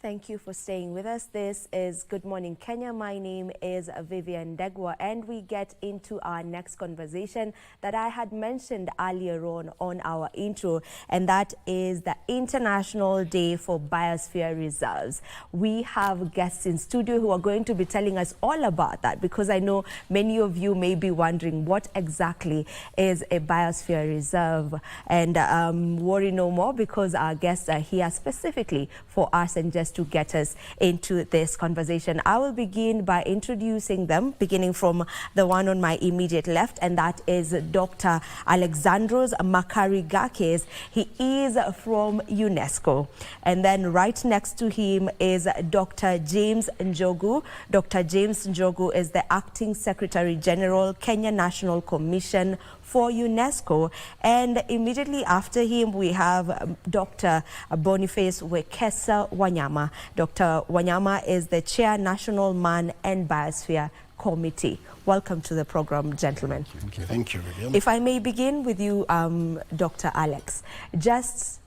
Thank you for staying with us. This is Good Morning Kenya. My name is Vivian Degwa, and we get into our next conversation that I had mentioned earlier on our intro, and that is the International Day for Biosphere Reserves. We have guests in studio who are going to be telling us all about that, because I know many of you may be wondering what exactly is a biosphere reserve, and worry no more, because our guests are here specifically for us and just to get us into this conversation. I will begin by introducing them, beginning from the one on my immediate left, and that is Dr. Alexandros Makarigakis. He is from UNESCO. And then right next to him is Dr. James Njogu. Dr. James Njogu is the Acting Secretary General, Kenya National Commission for UNESCO, and immediately after him we have Dr. Boniface Wekesa Wanyama. Dr. Wanyama is the Chair, National Man and Biosphere Committee. Welcome to the program, gentlemen. Thank you. Thank you, Vivian. If I may begin with you, Dr. Alex, just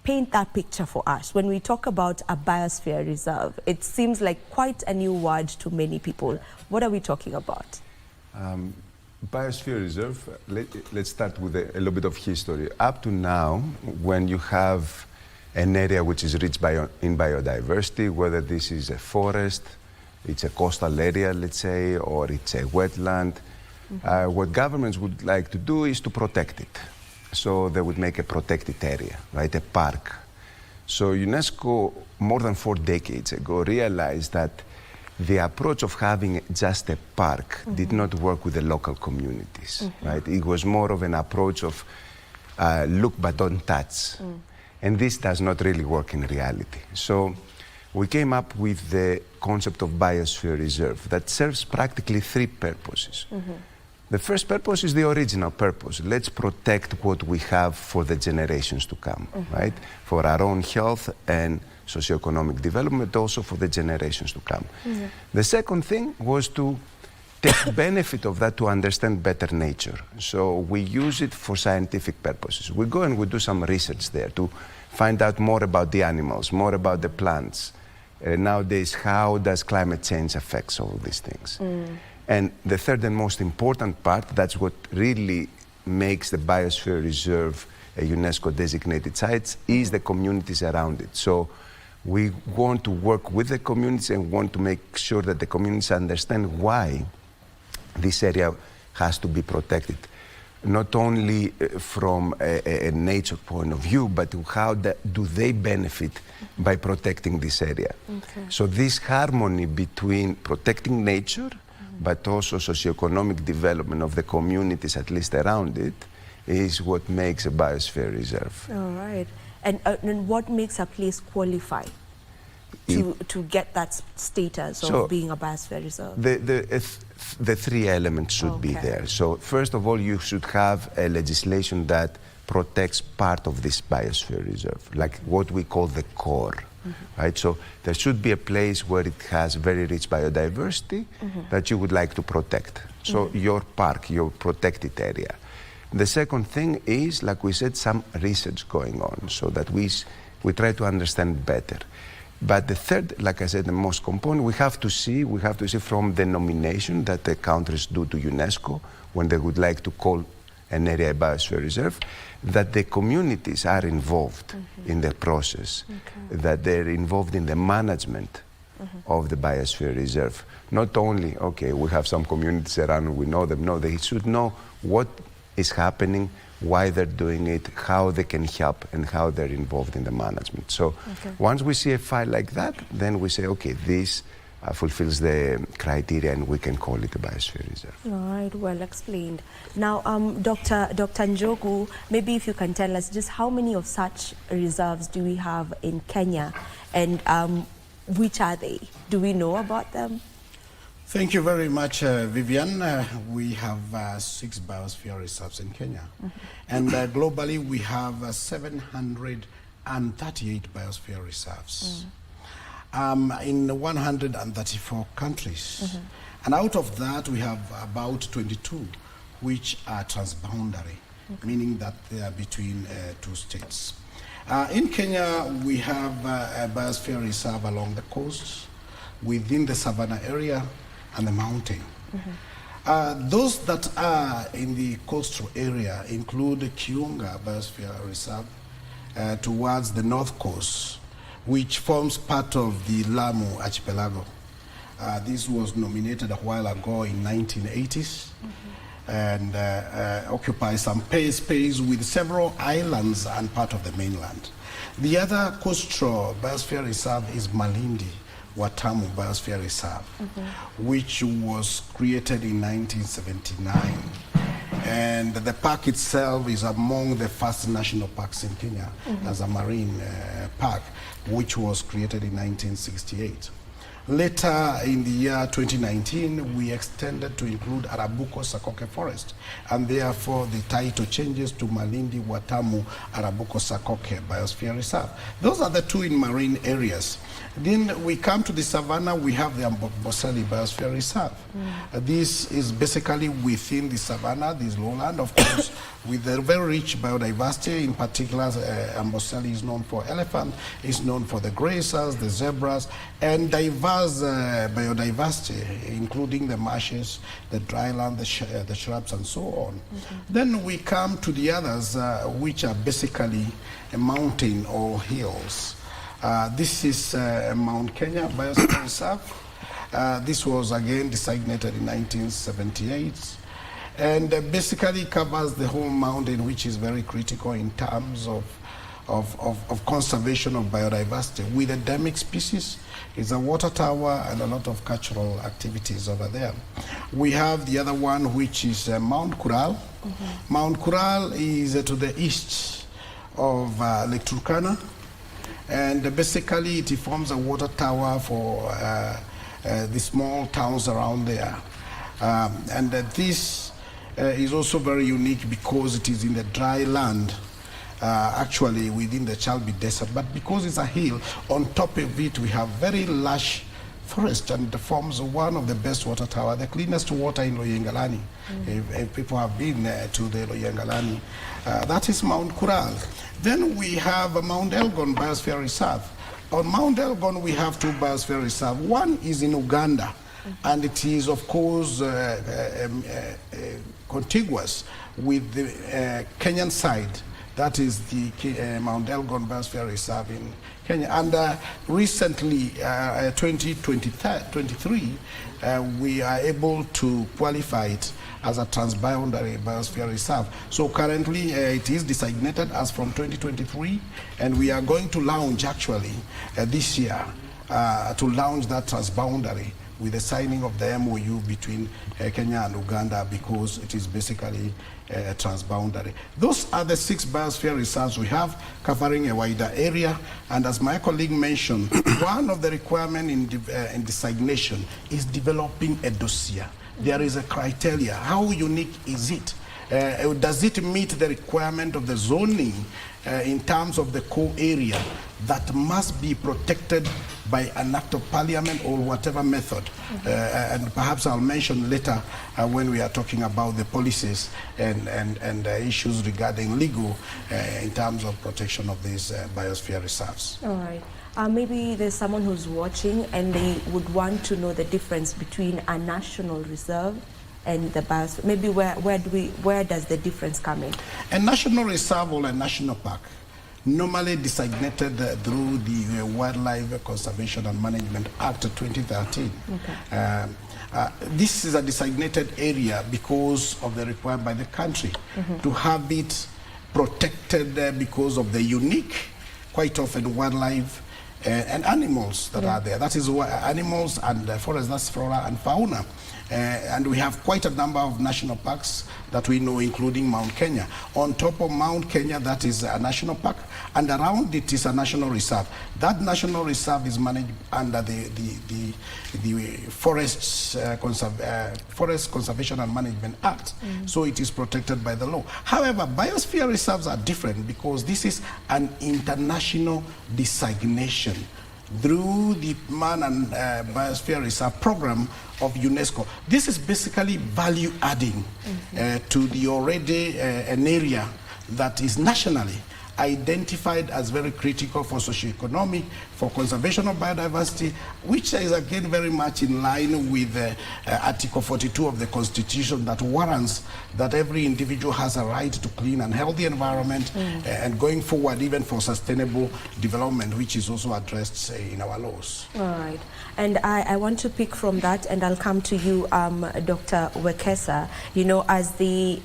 paint that picture for us. When we talk about a biosphere reserve, it seems like quite a new word to many people. What are we talking about? Biosphere Reserve, let's start with a little bit of history. Up to now, when you have an area which is rich in biodiversity, whether this is a forest, it's a coastal area, let's say, or it's a wetland, what governments would like to do is to protect it. So they would make a protected area, right, a park. So UNESCO, more than 4 decades ago, realized that the approach of having just a park did not work with the local communities, right? It was more of an approach of look but don't touch. And this does not really work in reality. So we came up with the concept of Biosphere Reserve that serves practically 3 purposes. The first purpose is the original purpose. Let's protect what we have for the generations to come, right? For our own health and socioeconomic development, also for the generations to come. The second thing was to take benefit of that to understand better nature. So we use it for scientific purposes. We go and we do some research there to find out more about the animals, more about the plants. Nowadays, how does climate change affect all these things? And the third and most important part, that's what really makes the Biosphere Reserve a UNESCO designated site, is the communities around it. So we want to work with the communities and want to make sure that the communities understand why this area has to be protected. Not only from a nature point of view, but how do they benefit by protecting this area. So this harmony between protecting nature, but also socioeconomic development of the communities, at least around it, is what makes a biosphere reserve. All right. And what makes a place qualify to get that status of being a biosphere reserve? The 3 elements should be there. So first of all, you should have a legislation that protects part of this biosphere reserve, like what we call the core. Right? So there should be a place where it has very rich biodiversity that you would like to protect. So your park, your protected area. The second thing is, like we said, some research going on so that we try to understand better. But the third, like I said, the most component, we have to see from the nomination that the countries do to UNESCO when they would like to call an area a biosphere reserve, that the communities are involved in the process, that they're involved in the management of the biosphere reserve. Not only, okay, we have some communities around, we know them. No, they should know what is happening, why they're doing it, how they can help, and how they're involved in the management. So once we see a file like that, then we say, okay, this fulfills the criteria and we can call it a biosphere reserve. All right, well explained. Now, Dr. Njogu, maybe if you can tell us just how many of such reserves do we have in Kenya, and which are they? Do we know about them? Thank you very much, Vivian. We have 6 biosphere reserves in Kenya. And globally, we have 738 biosphere reserves in 134 countries. And out of that, we have about 22 which are transboundary, meaning that they are between 2 states. In Kenya, we have a biosphere reserve along the coast, within the savanna area, and the mountain. Those that are in the coastal area include the Kiunga Biosphere Reserve towards the north coast, which forms part of the Lamu archipelago. This was nominated a while ago in 1980s and occupies some space with several islands and part of the mainland. The other coastal biosphere reserve is Malindi Watamu Biosphere Reserve, which was created in 1979. And the park itself is among the first national parks in Kenya as a marine park, which was created in 1968. Later in the year 2019, we extended to include Arabuko Sakoke Forest, and therefore the title changes to Malindi Watamu Arabuko Sakoke Biosphere Reserve. Those are the two in marine areas. Then we come to the savannah, we have the Amboseli Biosphere Reserve. This is basically within the savannah, this lowland, of course, with a very rich biodiversity. In particular, Amboseli is known for elephant, is known for the grazers, the zebras, and diverse biodiversity, including the marshes, the dryland, the shrubs, and so on. Then we come to the others, which are basically a mountain or hills. This is Mount Kenya Biosphere Reserve. This was again designated in 1978 and basically covers the whole mountain, which is very critical in terms of conservation of biodiversity with endemic species. It's a water tower and a lot of cultural activities over there. We have the other one, which is Mount Kural. Mount Kural is to the east of Lake Turkana. And basically it forms a water tower for the small towns around there. And this is also very unique because it is in the dry land, actually within the Chalbi Desert. But because it's a hill, on top of it we have very lush forest, and it forms one of the best water tower, the cleanest water in Loyengalani. If people have been to the Loyengalani, that is Mount Kural. Then we have Mount Elgon Biosphere Reserve. On Mount Elgon we have two biosphere reserves. One is in Uganda, and it is of course contiguous with the Kenyan side. That is the Mount Elgon Biosphere Reserve in Kenya. And recently, 2023, we are able to qualify it as a transboundary biosphere reserve. So currently, it is designated as from 2023, and we are going to launch actually this year to launch that transboundary with the signing of the MOU between Kenya and Uganda, because it is basically transboundary. Those are the 6 biosphere reserves we have, covering a wider area. And as my colleague mentioned, one of the requirements in designation is developing a dossier. There is a criteria. How unique is it? Does it meet the requirement of the zoning in terms of the core area that must be protected by an act of parliament or whatever method? And perhaps I'll mention later when we are talking about the policies and issues regarding legal in terms of protection of these biosphere reserves. All right. Maybe there's someone who's watching and they would want to know the difference between a national reserve and the biosphere. Maybe where does the difference come in? A national reserve or a national park, normally designated through the Wildlife Conservation and Management Act of 2013. Okay. This is a designated area because of the requirement by the country to have it protected because of the unique, quite often wildlife and animals that are there. That is why animals and forests, that's flora and fauna. And we have quite a number of national parks that we know, including Mount Kenya. On top of Mount Kenya, that is a national park, and around it is a national reserve. That national reserve is managed under the Forest Conservation and Management Act, so it is protected by the law. However, biosphere reserves are different because this is an international designation through the Man and Biosphere Reserve program of UNESCO. This is basically value adding to the already an area that is nationally identified as very critical for socioeconomic, for conservation of biodiversity, which is again very much in line with Article 42 of the Constitution that warrants that every individual has a right to clean and healthy environment and going forward even for sustainable development, which is also addressed in our laws. All right. And I want to pick from that, and I'll come to you, Dr. Wekesa, you know, as the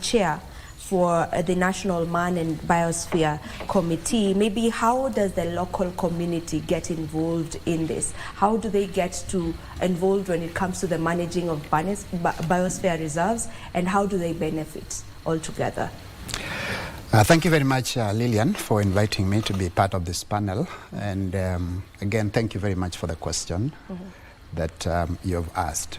chair for the National Man and Biosphere Committee, maybe how does the local community get involved in this? How do they get involved when it comes to the managing of biosphere reserves, and how do they benefit altogether? Thank you very much, Lillian, for inviting me to be part of this panel. And again, thank you very much for the question that you have asked.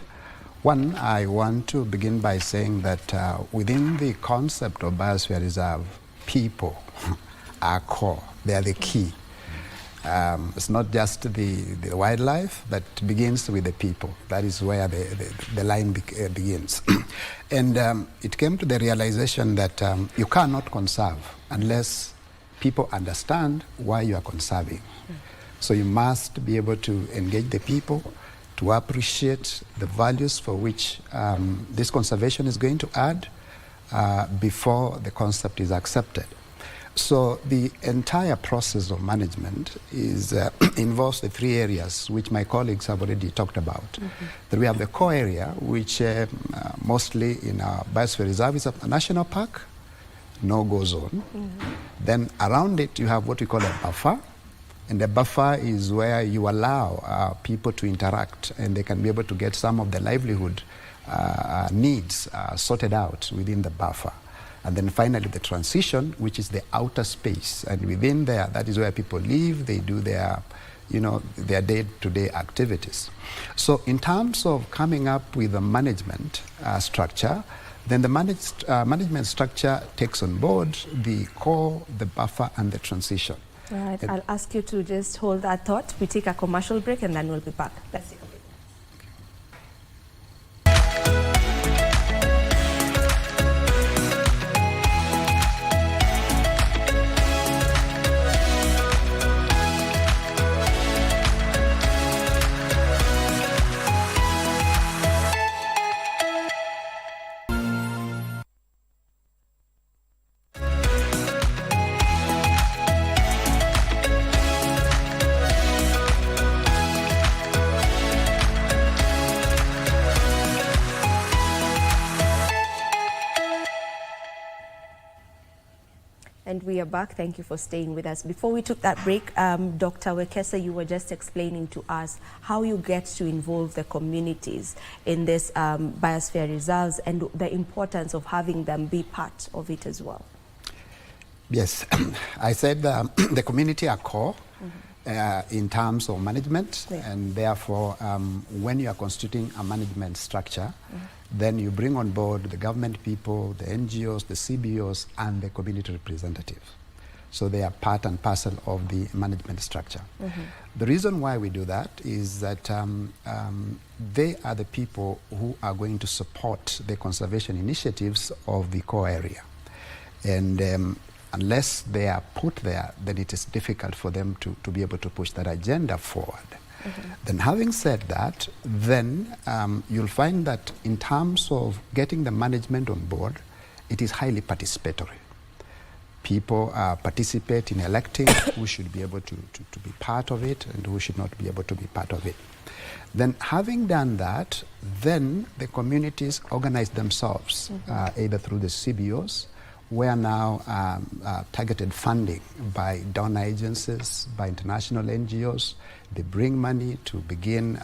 One, I want to begin by saying that within the concept of biosphere reserve, people are core. They are the key. It's not just the wildlife, but begins with the people. That is where the line begins. And it came to the realization that you cannot conserve unless people understand why you are conserving. So you must be able to engage the people, to appreciate the values for which this conservation is going to add before the concept is accepted. So the entire process of management is involves the three areas which my colleagues have already talked about. That we have the core area, which mostly in our biosphere reserve is a national park, no-go zone. Then around it you have what we call a buffer, and the buffer is where you allow people to interact, and they can be able to get some of the livelihood needs sorted out within the buffer. And then finally the transition, which is the outer space, and within there, that is where people live, they do their, their day-to-day activities. So in terms of coming up with a management structure, then the management structure takes on board the core, the buffer, and the transition. All right, I'll ask you to just hold that thought. We take a commercial break and then we'll be back. Let's see. And we are back. Thank you for staying with us. Before we took that break, Dr. Wekesa, you were just explaining to us how you get to involve the communities in this biosphere reserves and the importance of having them be part of it as well. Yes, I said the community are core in terms of management, and therefore when you are constituting a management structure, then you bring on board the government people, the NGOs, the CBOs, and the community representatives. So they are part and parcel of the management structure. The reason why we do that is that they are the people who are going to support the conservation initiatives of the core area. And unless they are put there, then it is difficult for them to be able to push that agenda forward. Then having said that, then you'll find that in terms of getting the management on board, it is highly participatory. People participate in electing who should be able to be part of it and who should not be able to be part of it. Then having done that, then the communities organize themselves either through the CBOs, where now targeted funding by donor agencies, by international NGOs, they bring money to begin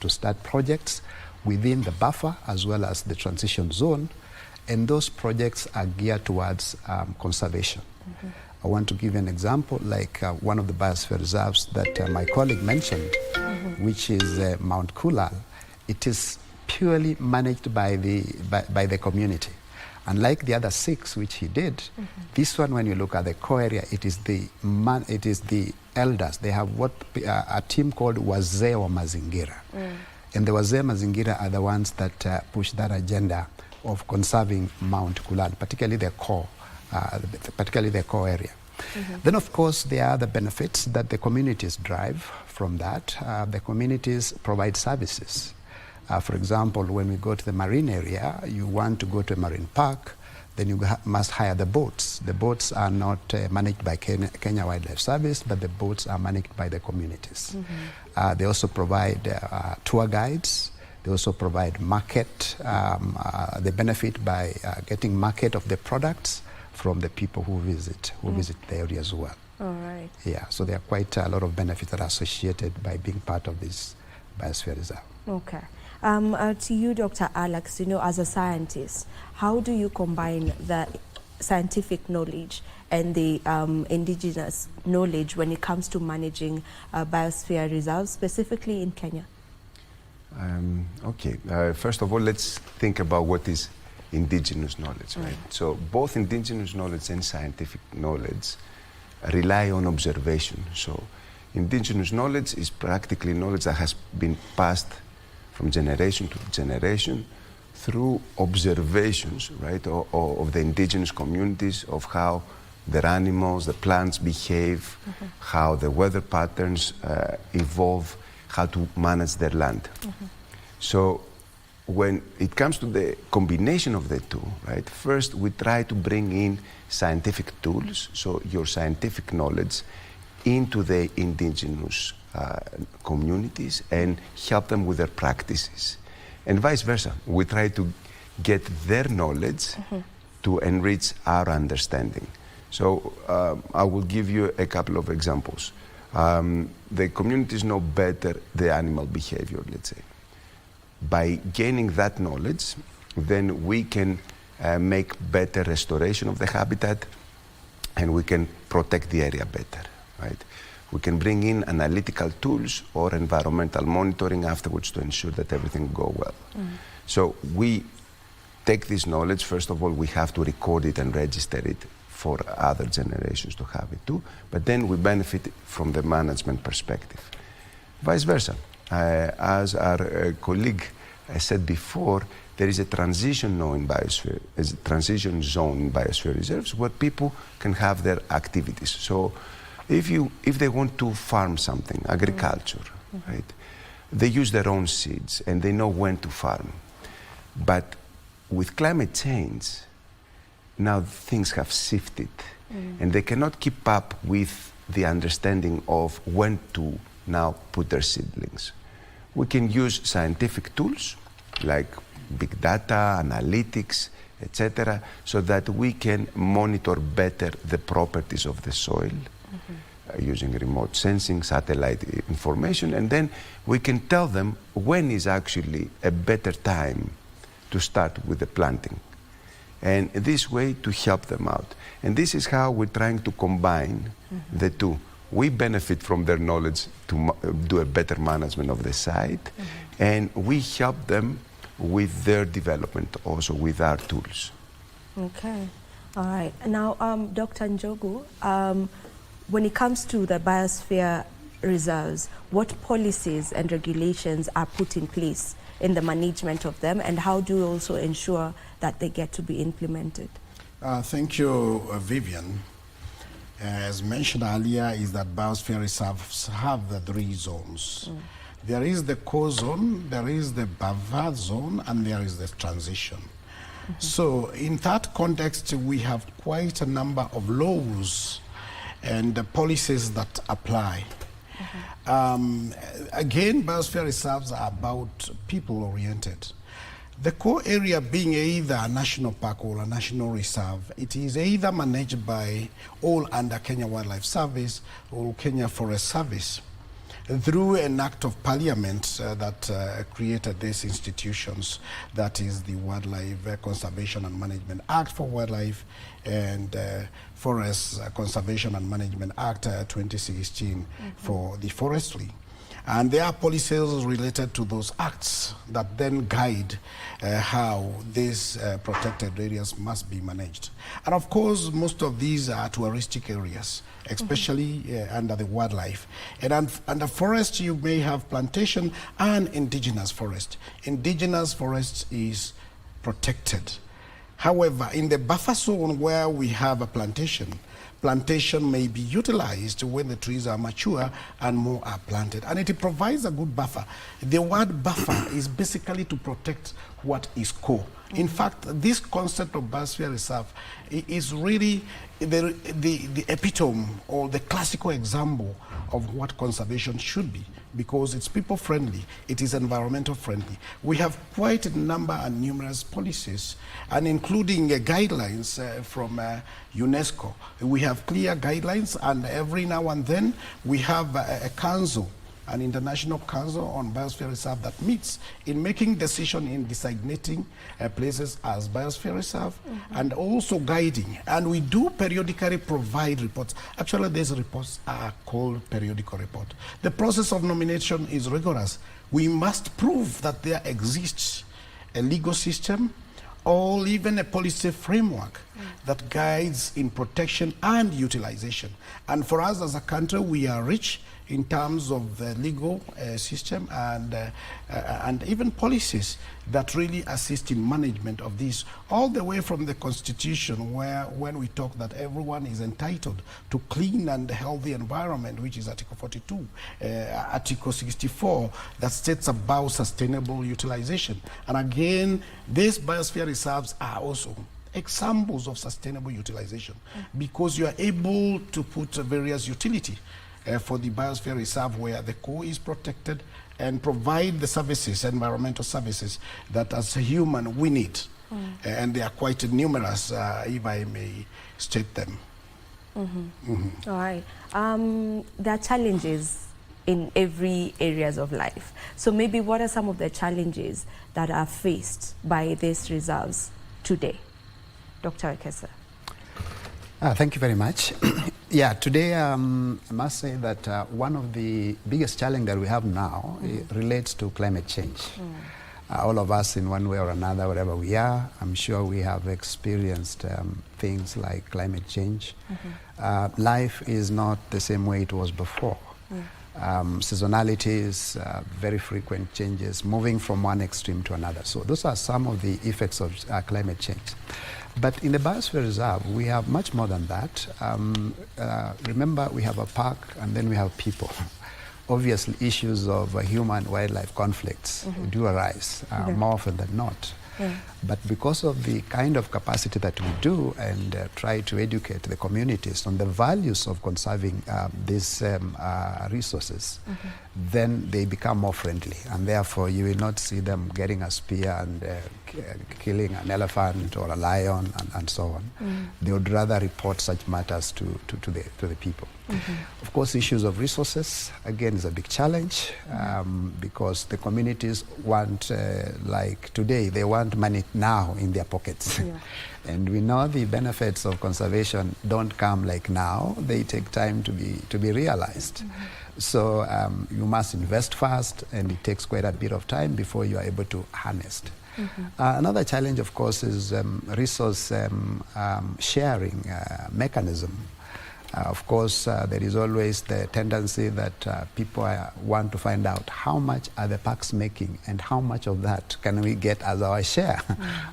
to start projects within the buffer as well as the transition zone, and those projects are geared towards conservation. I want to give an example, like one of the biosphere reserves that my colleague mentioned, which is Mount Kulal. It is purely managed by the community. Unlike the other 6 which he did, this one, when you look at the core area, it is the elders. They have what a team called Wazee wa Mazingira. And the Wazee Mazingira are the ones that push that agenda of conserving Mount Kulal, particularly the core particularly the core area. Then, of course, there are the benefits that the communities drive from that. The communities provide services. For example, when we go to the marine area, you want to go to a marine park, then you must hire the boats. The boats are not managed by Kenya Wildlife Service, but the boats are managed by the communities. They also provide tour guides. They also provide market. They benefit by getting market of the products from the people who visit the area as well. All right. Yeah, so there are quite a lot of benefits that are associated by being part of this biosphere reserve. Okay. To you, Dr. Alex, as a scientist, how do you combine the scientific knowledge and the indigenous knowledge when it comes to managing biosphere reserves, specifically in Kenya? Okay. First of all, let's think about what is indigenous knowledge, right? So both indigenous knowledge and scientific knowledge rely on observation. So indigenous knowledge is practically knowledge that has been passed from generation to generation through observations, right, of the indigenous communities, of how their animals, the plants behave, how the weather patterns evolve, how to manage their land. So when it comes to the combination of the two, right, first we try to bring in scientific tools, so your scientific knowledge, into the indigenous communities and help them with their practices. And vice versa, we try to get their knowledge to enrich our understanding. So I will give you a couple of examples. The communities know better the animal behavior, let's say. By gaining that knowledge, then we can make better restoration of the habitat and we can protect the area better, right? We can bring in analytical tools or environmental monitoring afterwards to ensure that everything go well. So we take this knowledge, first of all, we have to record it and register it for other generations to have it too, but then we benefit from the management perspective. Vice versa. As our colleague said before, there is a transition zone in biosphere, reserves where people can have their activities. So if they want to farm something, agriculture, right, they use their own seeds and they know when to farm. But with climate change, now things have shifted and they cannot keep up with the understanding of when to now put their seedlings. We can use scientific tools like big data, analytics, etc., so that we can monitor better the properties of the soil using remote sensing, satellite information, and then we can tell them when is actually a better time to start with the planting. And this way to help them out. And this is how we're trying to combine the two. We benefit from their knowledge to do a better management of the site, and we help them with their development also with our tools. Okay, all right. Now, Dr. Njogu, when it comes to the biosphere reserves, what policies and regulations are put in place in the management of them, and how do you also ensure that they get to be implemented? Thank you, Vivian. As mentioned earlier, is that biosphere reserves have the 3 zones. There is the core zone, there is the buffer zone, and there is the transition. So in that context, we have quite a number of laws and policies that apply. Again, biosphere reserves are about people-oriented. The core area being either a national park or a national reserve, it is either managed by all under Kenya Wildlife Service or Kenya Forest Service through an act of parliament that created these institutions, that is the Wildlife Conservation and Management Act for Wildlife and Forest Conservation and Management Act 2016 for the forestry. And there are policies related to those acts that then guide how these protected areas must be managed. And of course, most of these are touristic areas, especially under the wildlife. And under forest, you may have plantation and indigenous forest. Indigenous forest is protected However, in the buffer zone where we have a plantation may be utilized when the trees are mature and more are planted. And it provides a good buffer. The word buffer is basically to protect what is core. In fact, this concept of Biosphere Reserve is really the epitome or the classical example of what conservation should be, because it's people friendly, it is environmental friendly. We have quite a number and numerous policies, and including guidelines from UNESCO. We have clear guidelines, and every now and then we have a council, an international council on Biosphere Reserve that meets in making decision in designating places as Biosphere Reserve, and also guiding. And we do periodically provide reports. Actually, these reports are called periodical report. The process of nomination is rigorous. We must prove that there exists a legal system or even a policy framework that guides in protection and utilization. And for us as a country, we are rich in terms of the legal system and even policies that really assist in management of this, all the way from the Constitution, where when we talk that everyone is entitled to clean and healthy environment, which is Article 42, Article 64, that states about sustainable utilization. And again, these biosphere reserves are also examples of sustainable utilization, because you are able to put various utility for the Biosphere Reserve where the core is protected and provide the services, environmental services, that as a human we need. And they are quite numerous, if I may state them. All right. There are challenges in every areas of life. So maybe what are some of the challenges that are faced by these reserves today? Dr. Wekesa. Thank you very much. Yeah, today I must say that one of the biggest challenges that we have now relates to climate change. All of us in one way or another, wherever we are, I'm sure we have experienced things like climate change. Life is not the same way it was before. Seasonalities, very frequent changes, moving from one extreme to another. So those are some of the effects of climate change. But in the Biosphere Reserve, we have much more than that. Remember, we have a park and then we have people. Obviously, issues of human-wildlife conflicts do arise more often than not. But because of the kind of capacity that we do and try to educate the communities on the values of conserving these resources, then they become more friendly. And therefore, you will not see them getting a spear and killing an elephant or a lion and so on. They would rather report such matters to the people. Of course, issues of resources, again, is a big challenge because the communities want, like today, they want money now in their pockets. And we know the benefits of conservation don't come like now, they take time to be realized. So you must invest fast, and it takes quite a bit of time before you are able to harness. Another challenge, of course, is resource sharing mechanism. Of course, there is always the tendency that people want to find out how much are the parks making and how much of that can we get as our share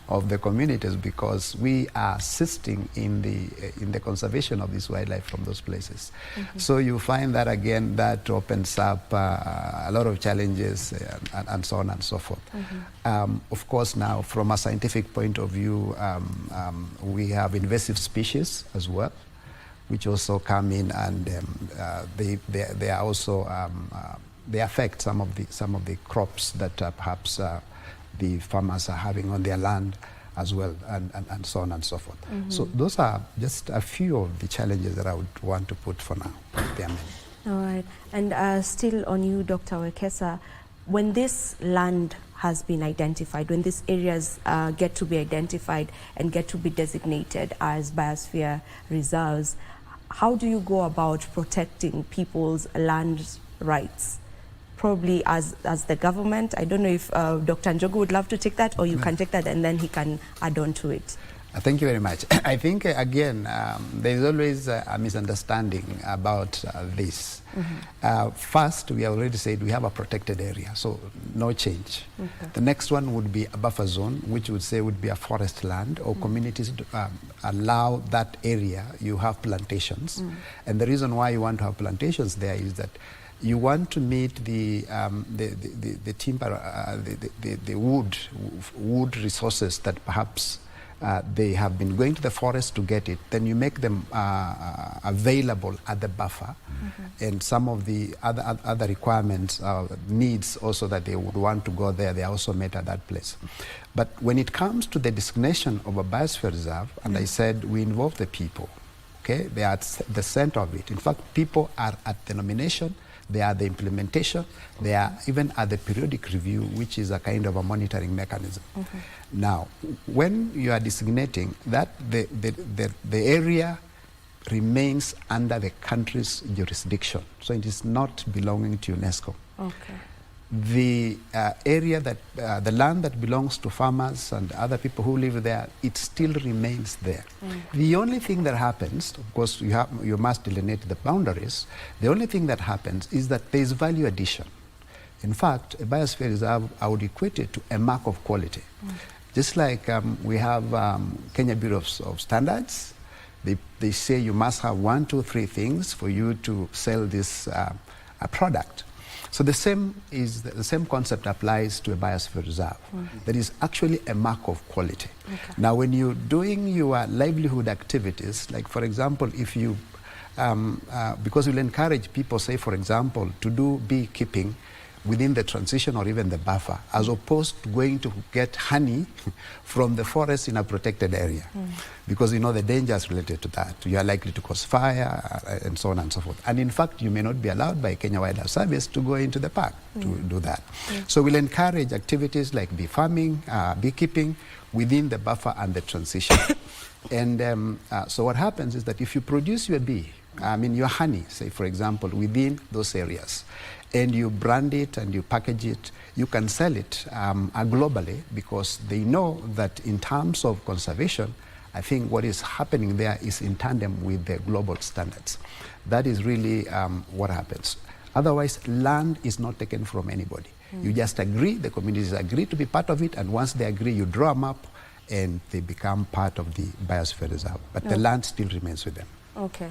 of the communities, because we are assisting in the conservation of this wildlife from those places. So you find that again, that opens up a lot of challenges and so on and so forth. Of course, now from a scientific point of view, we have invasive species as well, which also come in, and they are also they affect some of the crops that perhaps the farmers are having on their land as well, and so on and so forth. So those are just a few of the challenges that I would want to put for now. There are many. All right, and still on you, Dr. Wekesa, when this land has been identified, when these areas get to be identified and get to be designated as biosphere reserves, how do you go about protecting people's land rights? Probably as the government. I don't know if Dr. Njogu would love to take that, or you can take that and then he can add on to it. Thank you very much. I think, again, there is always a misunderstanding about this. First, we have already said we have a protected area, so no change. The next one would be a buffer zone, which would say would be a forest land, or communities allow that area. You have plantations. And the reason why you want to have plantations there is that you want to meet the timber, the wood resources that perhaps they have been going to the forest to get it. Then you make them available at the buffer, and some of the other requirements, needs also that they would want to go there, they are also met at that place. But when it comes to the designation of a biosphere reserve, and I said we involve the people, okay? They are at the center of it. In fact, people are at the nomination, they are the implementation, they are even at the periodic review, which is a kind of a monitoring mechanism. Now, when you are designating that, the area remains under the country's jurisdiction, so it is not belonging to UNESCO. Okay. The area that, the land that belongs to farmers and other people who live there, it still remains there. The only thing that happens, of course, you must delineate the boundaries. The only thing that happens is that there is value addition. In fact, a biosphere reserve, I would equate it to a mark of quality. Just like we have Kenya Bureau of Standards, they say you must have 1, 2, 3 things for you to sell this a product. So the same concept applies to a biosphere reserve. That is actually a mark of quality. Now, when you're doing your livelihood activities, like for example, if you, because we'll encourage people, say for example, to do beekeeping within the transition or even the buffer, as opposed to going to get honey from the forest in a protected area. Because you know the dangers related to that. You are likely to cause fire and so on and so forth. And in fact, you may not be allowed by Kenya Wildlife Service to go into the park to do that. So we'll encourage activities like bee farming, beekeeping within the buffer and the transition. And so what happens is that if you produce your bee, your honey, say for example, within those areas, and you brand it and you package it, you can sell it globally, because they know that in terms of conservation, I think what is happening there is in tandem with the global standards. That is really what happens. Otherwise, land is not taken from anybody. You just agree, the communities agree to be part of it, and once they agree, you draw them up and they become part of the biosphere reserve. But the land still remains with them. Okay.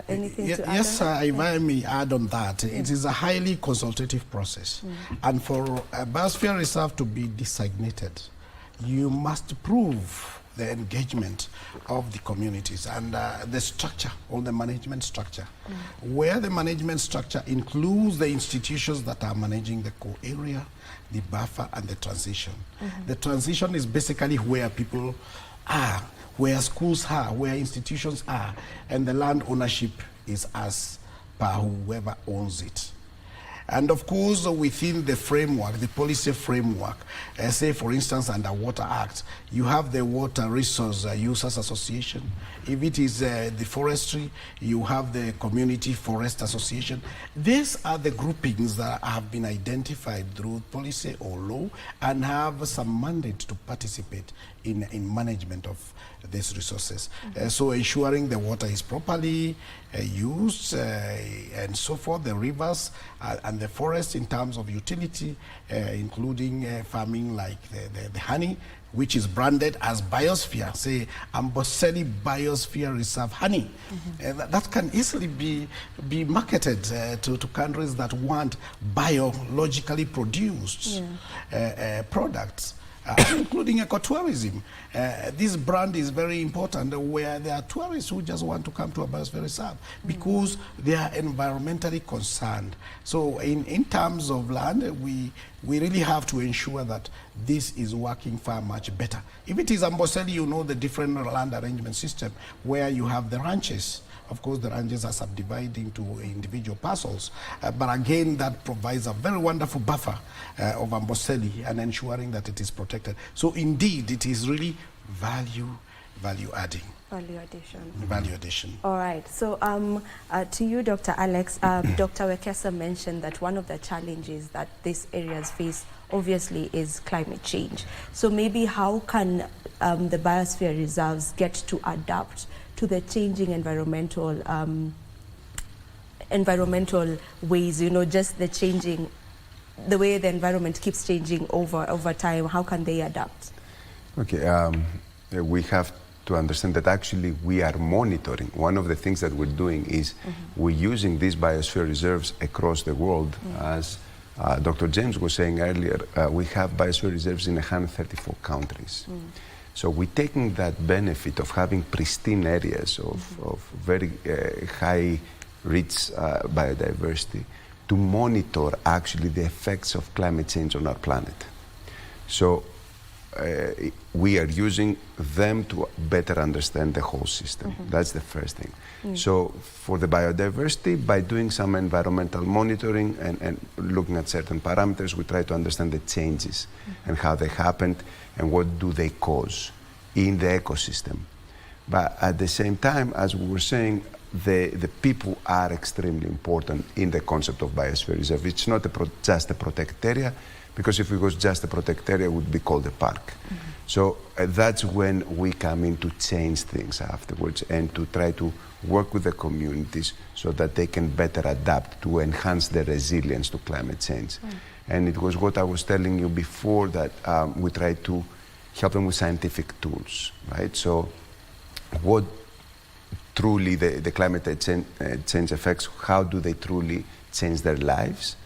Anything to add? Yes, if I may add on that, it is a highly consultative process. And for a biosphere reserve to be designated, you must prove the engagement of the communities and the structure, or the management structure, where the management structure includes the institutions that are managing the core area, the buffer, and the transition. The transition is basically where people are, where schools are, where institutions are, and the land ownership is as per whoever owns it. And of course, within the framework, the policy framework, say for instance under Water Act, you have the Water Resource Users Association. If it is the forestry, you have the Community Forest Association. These are the groupings that have been identified through policy or law and have some mandate to participate in management of these resources. So ensuring the water is properly used and so forth, the rivers and the forest in terms of utility, including farming like the honey, which is branded as Biosphere, say Amboseli Biosphere Reserve honey. That can easily be marketed to countries that want biologically produced products. Including ecotourism. This brand is very important where there are tourists who just want to come to a biosphere reserve because they are environmentally concerned. So in terms of land, we really have to ensure that this is working far much better. If it is Amboseli, you know the different land arrangement system where you have the ranches. Of course, the ranges are subdivided into individual parcels, but again, that provides a very wonderful buffer of Amboseli and ensuring that it is protected. So indeed, it is really value value adding. Value addition. Value addition. All right. So to you, Dr. Alex, Dr. Wekesa mentioned that one of the challenges that these areas face obviously is climate change. So maybe how can the biosphere reserves get to adapt to the changing environmental ways, you know, just the changing, the way the environment keeps changing over time? How can they adapt? Okay, we have to understand that actually we are monitoring. One of the things that we're doing is we're using these biosphere reserves across the world. As Dr. James was saying earlier, we have biosphere reserves in 134 countries. So we're taking that benefit of having pristine areas of very high, rich biodiversity to monitor actually the effects of climate change on our planet. So we are using them to better understand the whole system. That's the first thing. So for the biodiversity, by doing some environmental monitoring and looking at certain parameters, we try to understand the changes and how they happened and what do they cause in the ecosystem. But at the same time, as we were saying, the people are extremely important in the concept of biosphere reserve. It's not just a protected area, because if it was just a protected area, it would be called a park. So that's when we come in to change things afterwards and to try to work with the communities so that they can better adapt to enhance their resilience to climate change. And it was what I was telling you before, that we try to help them with scientific tools, right? So what truly the climate change affects, how do they truly change their lives?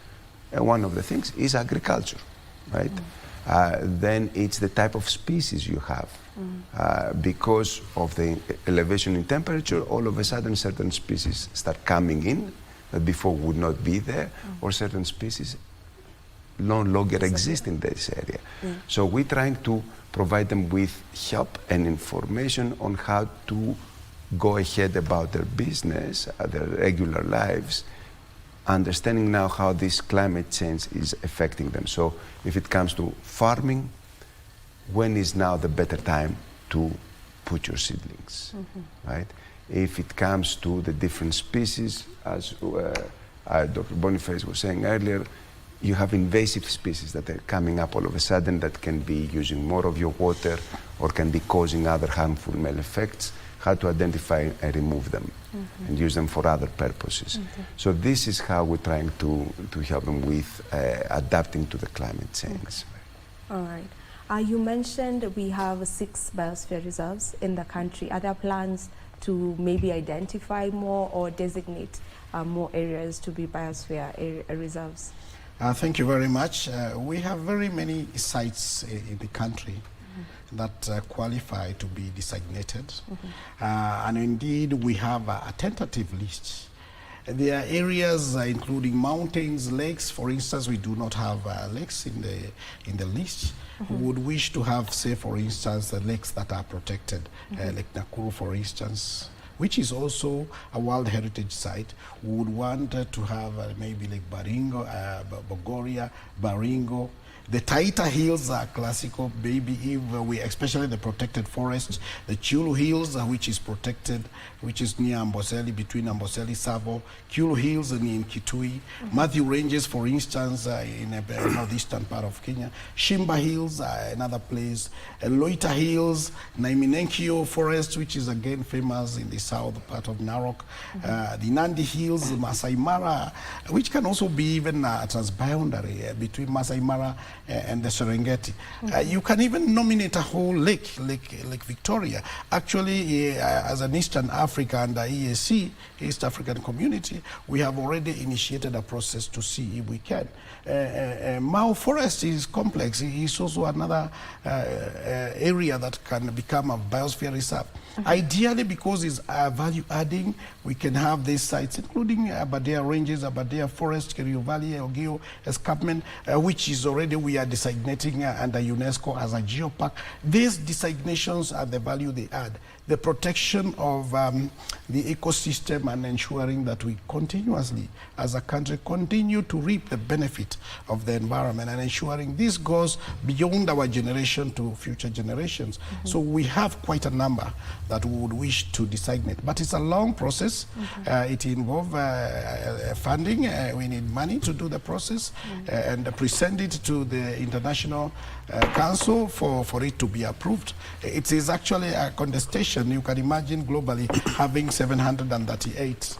And one of the things is agriculture, right? Then it's the type of species you have. Because of the elevation in temperature, all of a sudden certain species start coming in that before would not be there, or certain species no longer exist in this area. So we're trying to provide them with help and information on how to go ahead about their business, their regular lives, understanding now how this climate change is affecting them. So if it comes to farming, when is now the better time to put your seedlings, right? If it comes to the different species, as Dr. Boniface was saying earlier, you have invasive species that are coming up all of a sudden that can be using more of your water or can be causing other harmful male effects. How to identify and remove them and use them for other purposes. So this is how we're trying to help them with adapting to the climate change. All right. You mentioned we have 6 biosphere reserves in the country. Are there plans to maybe identify more or designate more areas to be biosphere reserves? Thank you very much. We have very many sites in the country that qualify to be designated. And indeed, we have a tentative list. There are areas including mountains, lakes. For instance, we do not have lakes in the list. We would wish to have, say, for instance, the lakes that are protected, Lake Nakuru, for instance, which is also a World Heritage Site. We would want to have maybe Lake Baringo, Bogoria, Baringo. The Taita Hills are classical, maybe if we, especially the protected forests, the Chulu Hills, which is protected, which is near Amboseli, between Amboseli, Savo, Chulu Hills in Kitui, Matthew Ranges, for instance, in the northeastern part of Kenya, Shimba Hills, another place, Loita Hills, Naiminencio Forest, which is again famous in the south part of Narok, the Nandi Hills, Masai Mara, which can also be even a transboundary between Masai Mara and the Serengeti. You can even nominate a whole Lake Victoria. Actually, as an Eastern Africa and the EAC, East African Community, we have already initiated a process to see if we can. Mao Forest is complex. It's also another area that can become a biosphere reserve. Ideally, because it's value adding, we can have these sites, including Aberdare Ranges, Aberdare Forest, Kerio Valley, Ogeo Escarpment, which is already we are designating under UNESCO as a geopark. These designations are the value they add. The protection of the ecosystem and ensuring that we continuously, as a country, continue to reap the benefit of the environment and ensuring this goes beyond our generation to future generations. So we have quite a number that we would wish to designate. But it's a long process. It involves funding. We need money to do the process and present it to the International Council for it to be approved. It is actually a contestation. You can imagine globally having 738.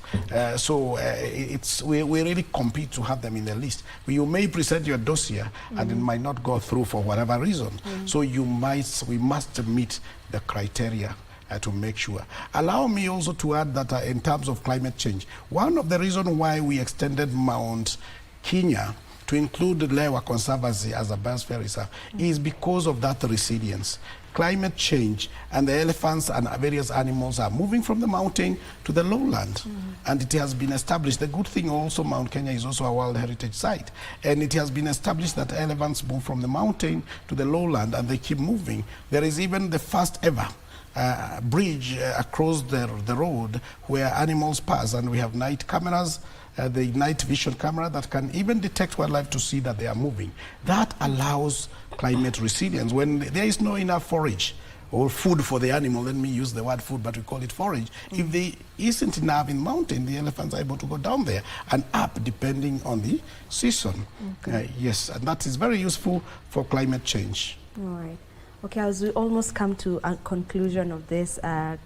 We really compete to have them in the list. You may present your dossier and it might not go through for whatever reason. So we must meet the criteria to make sure. Allow me also to add that in terms of climate change, one of the reasons why we extended Mount Kenya to include the Lewa Conservancy as a biosphere reserve is because of that resilience. Climate change and the elephants and various animals are moving from the mountain to the lowland. And it has been established. The good thing also, Mount Kenya is also a World Heritage Site. And it has been established that elephants move from the mountain to the lowland and they keep moving. There is even the first ever bridge across the road where animals pass, and we have night cameras, the night vision camera that can even detect wildlife to see that they are moving. That allows climate resilience. When there is no enough forage or food for the animal, let me use the word food, but we call it forage. If there isn't enough in mountain, the elephants are able to go down there and up depending on the season. Yes, and that is very useful for climate change. All right. Okay, as we almost come to a conclusion of this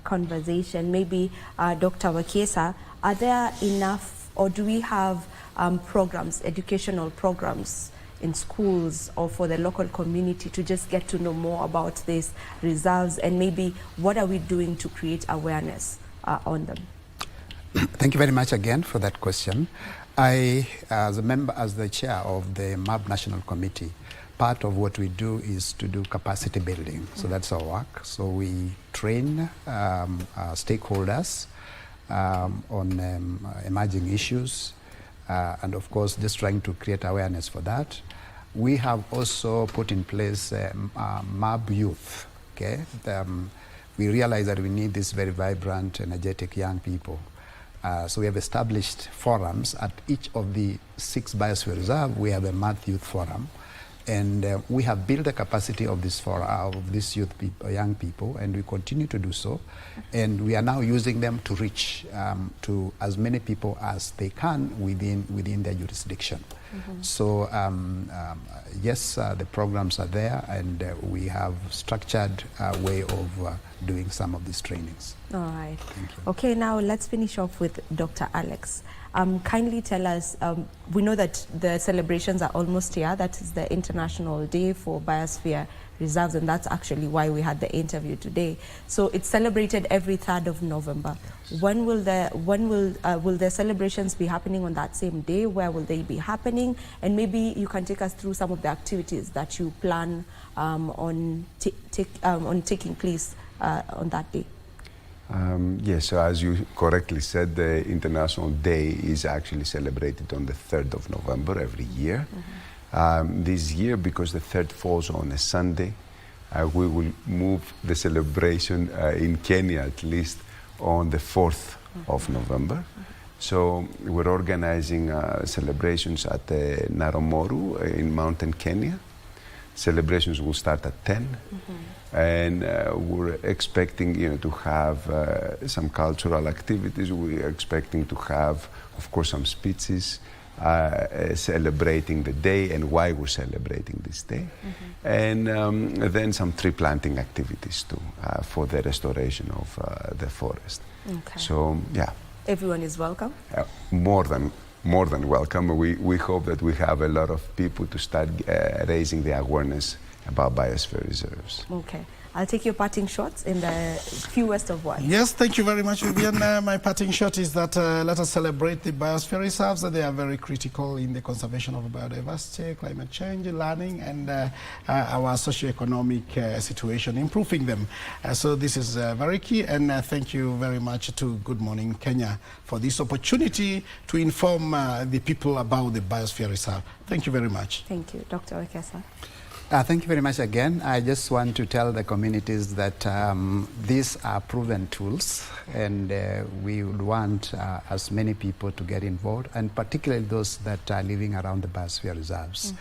conversation, maybe Dr. Wakesa, are there enough, or do we have programs, educational programs in schools or for the local community to just get to know more about these reserves, and maybe what are we doing to create awareness on them? Thank you very much again for that question. I, as the chair of the MAB National Committee, part of what we do is to do capacity building. So that's our work. So we train stakeholders on emerging issues, and of course just trying to create awareness for that. We have also put in place MAB Youth. Okay, we realize that we need these very vibrant, energetic young people. So we have established forums at each of the 6 biosphere reserves. We have a MAB Youth Forum. And we have built the capacity of this of these young people, and we continue to do so. And we are now using them to reach to as many people as they can within their jurisdiction. So yes, the programs are there, and we have structured a way of doing some of these trainings. All right. Thank you. Okay, now let's finish off with Dr. Alex. Kindly tell us, we know that the celebrations are almost here. That is the International Day for Biosphere Reserves, and that's actually why we had the interview today. So it's celebrated every 3rd of November. When will the celebrations be happening on that same day? Where will they be happening? And maybe you can take us through some of the activities that you plan on taking place on that day. Yes, so as you correctly said, the International Day is actually celebrated on the 3rd of November every year. This year, because the 3rd falls on a Sunday, we will move the celebration in Kenya at least on the 4th of November. So we're organizing celebrations at Naromoru in mountain Kenya. Celebrations will start at 10. And we're expecting, to have some cultural activities. We're expecting to have, of course, some speeches celebrating the day and why we're celebrating this day. And then some tree planting activities too for the restoration of the forest. Okay. So, yeah. Everyone is welcome? More than welcome. We hope that we have a lot of people to start raising the awareness about biosphere reserves. Okay. I'll take your parting shots in the fewest of words. Yes, thank you very much, Vivian. My parting shot is that let us celebrate the biosphere reserves. They are very critical in the conservation of biodiversity, climate change, learning, and our socioeconomic situation, improving them. So this is very key, and thank you very much to Good Morning Kenya for this opportunity to inform the people about the biosphere reserve. Thank you very much. Thank you. Dr. Wekesa. Thank you very much again. I just want to tell the communities that these are proven tools, and we would want as many people to get involved, and particularly those that are living around the biosphere reserves.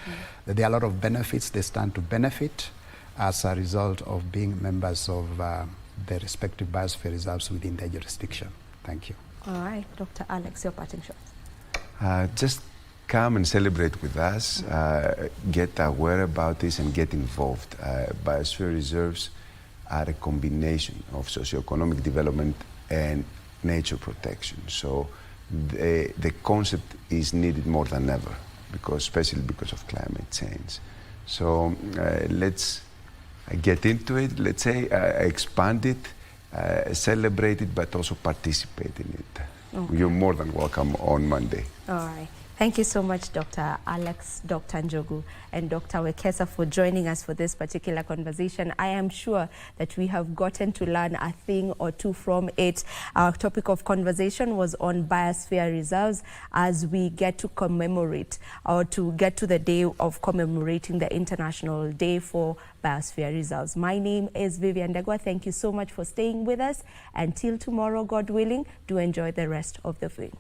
There are a lot of benefits. They stand to benefit as a result of being members of the respective biosphere reserves within their jurisdiction. Thank you. All right, Dr. Alex, your parting shots. Just come and celebrate with us, get aware about this and get involved. Biosphere reserves are a combination of socioeconomic development and nature protection. So the concept is needed more than ever, especially because of climate change. So let's get into it, let's say, expand it, celebrate it, but also participate in it. Okay. You're more than welcome on Monday. All right. Thank you so much, Dr. Alex, Dr. Njogu, and Dr. Wekesa for joining us for this particular conversation. I am sure that we have gotten to learn a thing or two from it. Our topic of conversation was on biosphere reserves as we get to commemorate, or to get to the day of commemorating the International Day for Biosphere Reserves. My name is Vivian Degwa. Thank you so much for staying with us. Until tomorrow, God willing, do enjoy the rest of the film.